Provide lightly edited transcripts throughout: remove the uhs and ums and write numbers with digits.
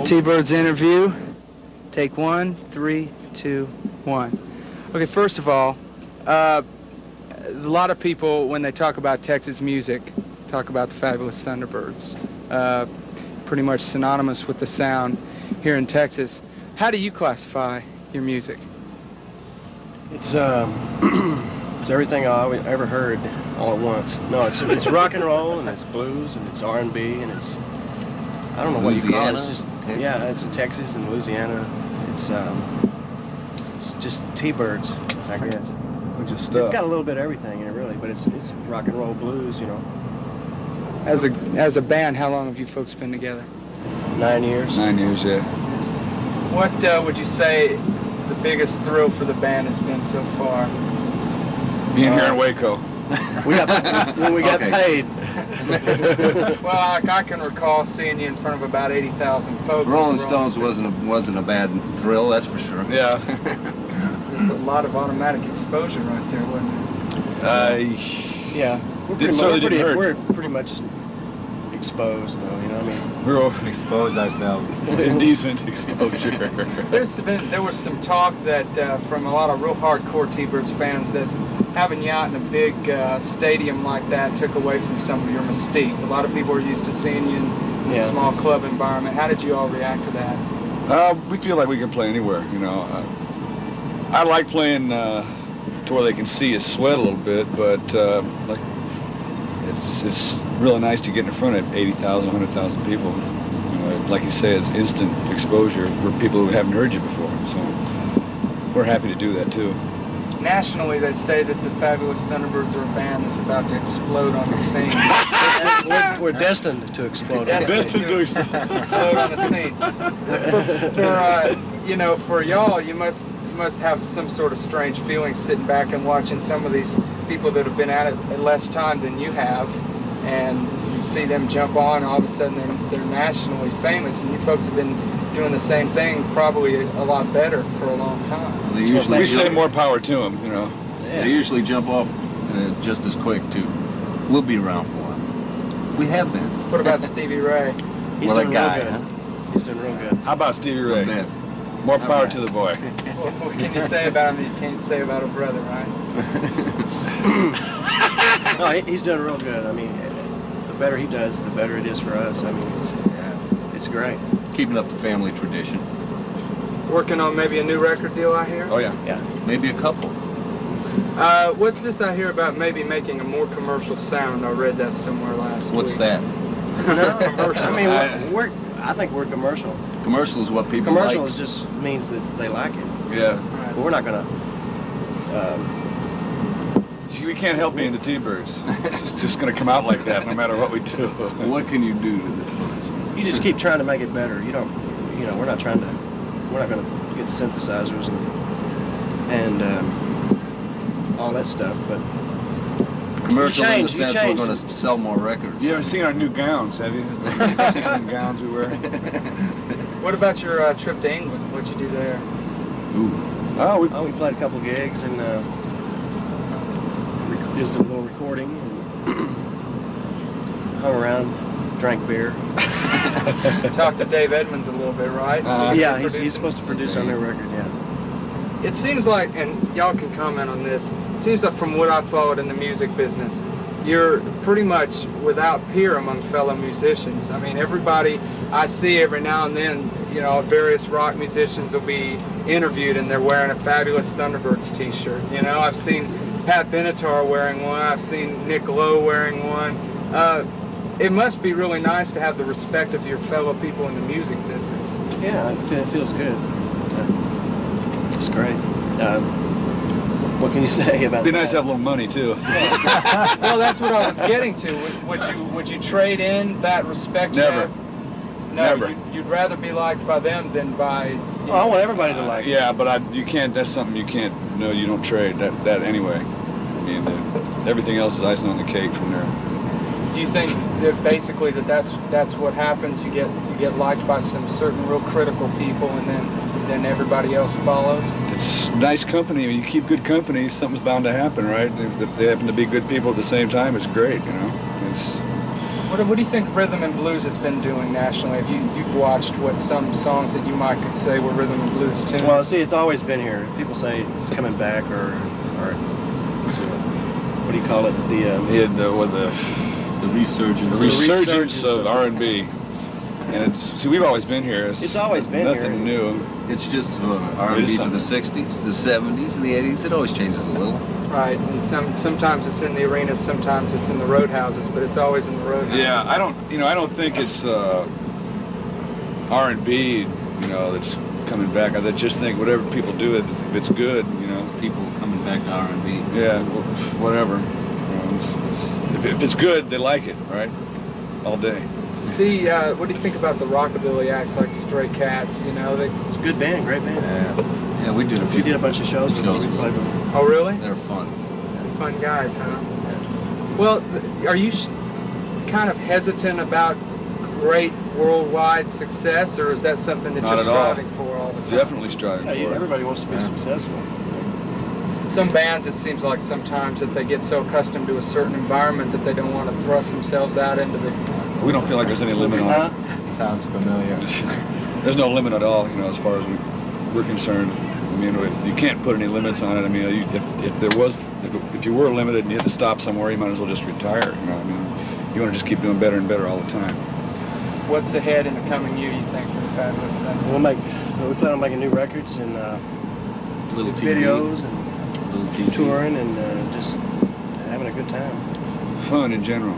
T-Birds interview. Take 1, 3, 2, 1. Okay, first of all, a lot of people, when they talk about Texas music, talk about the fabulous Thunderbirds. Pretty much synonymous with the sound here in Texas. How do you classify your music? It's it's everything I ever heard all at once. No, it's rock and roll, and it's blues, and it's R&B, and it's, I don't know what you call it. It's just Texas. Yeah, it's Texas and Louisiana. It's just T-Birds, I guess. It's got a little bit of everything in it, really, but it's rock and roll blues, you know. As a band, how long have you folks been together? 9 years. 9 years, yeah. What would you say the biggest thrill for the band has been so far? Being here in Waco. When we got paid. Well, I can recall seeing you in front of about 80,000 folks. Rolling Stones wasn't a bad thrill, that's for sure. Yeah. There's a lot of automatic exposure right there, wasn't there? Yeah. We're pretty much exposed, though, you know what I mean? We're all Exposed ourselves. indecent exposure. There was some talk that from a lot of real hardcore T-Birds fans that having you out in a big stadium like that took away from some of your mystique. A lot of people are used to seeing you in a small club environment. How did you all react to that? We feel like we can play anywhere, you know. I like playing to where they can see us sweat a little bit, but like it's really nice to get in front of 80,000, 100,000 people. You know, like you say, it's instant exposure for people who haven't heard you before. So we're happy to do that too. Nationally, they say that the fabulous Thunderbirds are a band that's about to explode on the scene. We're destined to explode. Destined to explode on the scene. You know, for y'all, you must have some sort of strange feeling sitting back and watching some of these people that have been at it in less time than you have, and you see them jump on, all of a sudden they're nationally famous, and you folks have been doing the same thing, probably a lot better for a long time. We say more power to them, you know. Yeah. They usually jump off just as quick, too. We'll be around for them. We have been. What about Stevie Ray? He's doing real good. Huh? He's doing real good. How about Stevie Ray? More power to the boy. What can you say about him that you can't say about a brother, right? No, he's doing real good. I mean, the better he does, the better it is for us. I mean, it's great. Keeping up the family tradition. Working on maybe a new record deal, I hear? Oh, yeah. Yeah. Maybe a couple. What's this I hear about maybe making a more commercial sound? I read that somewhere last week. What's that? No, I mean, I think we're commercial. Commercial is what people commercial like. Just means that they like it. Yeah. But we're not gonna. We can't help being the T-Birds. It's just going to come out like that no matter what we do. What can you do to this bunch? You just keep trying to make it better. We're not going to get synthesizers and all that stuff, but commercial in the sense we're going to sell more records. You haven't seen our new gowns, have you? Seen the new gowns we wear? What about your trip to England? What'd you do there? We played a couple gigs and did some little recording and hung around, drank beer. Talked to Dave Edmonds a little bit, right? Yeah, he's supposed to produce our new record, yeah. It seems like, and y'all can comment on this, it seems like from what I've followed in the music business, you're pretty much without peer among fellow musicians. I mean, everybody I see every now and then, you know, various rock musicians will be interviewed and they're wearing a fabulous Thunderbirds t-shirt. You know, I've seen Pat Benatar wearing one, I've seen Nick Lowe wearing one. It must be really nice to have the respect of your fellow people in the music business. Yeah, it feels good. It's great. What can you say about that? It'd be nice to have a little money, too. Well, that's what I was getting to. Would you trade in that respect? Never. No, you'd rather be liked by them than by... I want everybody to like it. Yeah, but you can't, that's something you can't, no, you don't trade that anyway. I mean, everything else is icing on the cake from there. Do you think that basically that's what happens? You get liked by some certain real critical people, and then everybody else follows? It's nice company. When you keep good company, something's bound to happen, right? If they happen to be good people at the same time, it's great, you know. What do you think rhythm and blues has been doing nationally? Have you've watched what some songs that you might could say were rhythm and blues tunes? Well, see, it's always been here. People say it's coming back, or it's, what do you call it? The resurgence. The resurgence of R&B. And see, we've always been here. It's always been nothing here. new. It's just R&B from the 60s, the 70s, and the 80s. It always changes a little. Right, and sometimes it's in the arenas, sometimes it's in the roadhouses, but it's always in the roadhouses. Yeah, I don't think it's R&B, that's coming back. I just think whatever people do, if it's good, It's people coming back to R&B. Yeah, whatever. If it's good, they like it, right? All day. See, what do you think about the rockabilly acts like the Stray Cats? It's a good band, great band. Yeah, we did a few. We did a bunch of shows with them. We played with them. Oh, really? They're fun. Fun guys, huh? Well, are you kind of hesitant about great worldwide success, or is that something that Not you're at all. striving for all the time? Definitely striving for it. Everybody wants to be successful. Some bands, it seems like sometimes that they get so accustomed to a certain environment that they don't want to thrust themselves out into the... We don't feel like there's any limit on it. Sounds familiar. There's no limit at all, as far as we're concerned. I mean, you can't put any limits on it. I mean, if you were limited and you had to stop somewhere, you might as well just retire. I mean, you want to just keep doing better and better all the time. What's ahead in the coming year, you think, for the Fabulous Thing? We plan on making new records and Little TV. videos and Little TV. touring and just having a good time. Fun in general.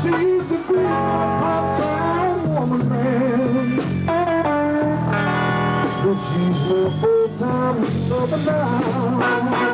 She's a great part-time woman, man, but she's more full-time up and down.